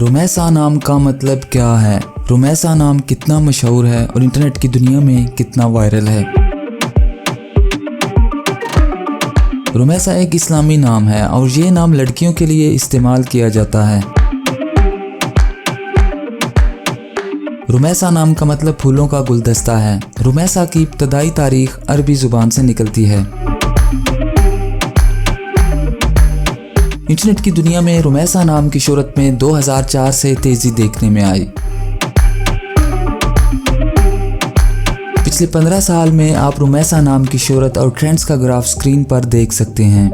रुमैसा नाम का मतलब क्या है? रुमैसा नाम कितना मशहूर है और इंटरनेट की दुनिया में कितना वायरल है? रुमैसा एक इस्लामी नाम है और ये नाम लड़कियों के लिए इस्तेमाल किया जाता है। रुमैसा नाम का मतलब फूलों का गुलदस्ता है। रुमैसा की इब्तदाई तारीख अरबी जुबान से निकलती है। इंटरनेट की दुनिया में रुमैसा नाम की शोहरत में 2004 से तेजी देखने में आई। पिछले 15 साल में आप रुमैसा नाम की शोहरत और ट्रेंड्स का ग्राफ स्क्रीन पर देख सकते हैं।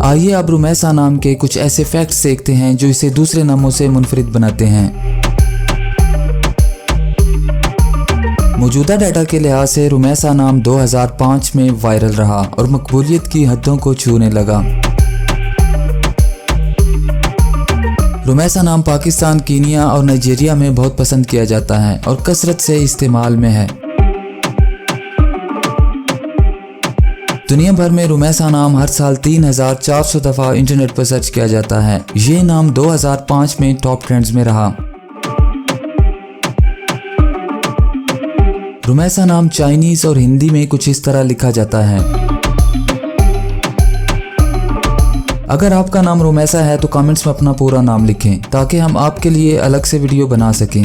आइए अब रुमैसा नाम के कुछ ऐसे फैक्ट्स देखते हैं जो इसे दूसरे नामों से मुनफरिद बनाते हैं। मौजूदा डाटा के लिहाज से रुमैसा नाम 2005 में वायरल रहा और मकबूलियत की हदों को छूने लगा। रुमैसा नाम पाकिस्तान, कीनिया और नाइजीरिया में बहुत पसंद किया जाता है और कसरत से इस्तेमाल में है। दुनिया भर में रुमैसा नाम हर साल 3400 दफ़ा इंटरनेट पर सर्च किया जाता है। ये नाम 2005 में टॉप ट्रेंड्स में रहा। रुमैसा नाम चाइनीज़ और हिंदी में कुछ इस तरह लिखा जाता है। अगर आपका नाम रुमैसा है तो कमेंट्स में अपना पूरा नाम लिखें ताकि हम आपके लिए अलग से वीडियो बना सकें।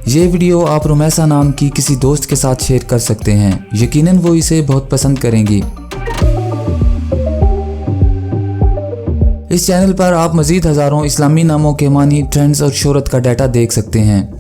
ये वीडियो आप रुमैसा नाम की किसी दोस्त के साथ शेयर कर सकते हैं। यकीनन वो इसे बहुत पसंद करेंगी। इस चैनल पर आप मज़ीद हज़ारों इस्लामी नामों के मानी, ट्रेंड्स और शोहरत का डाटा देख सकते हैं।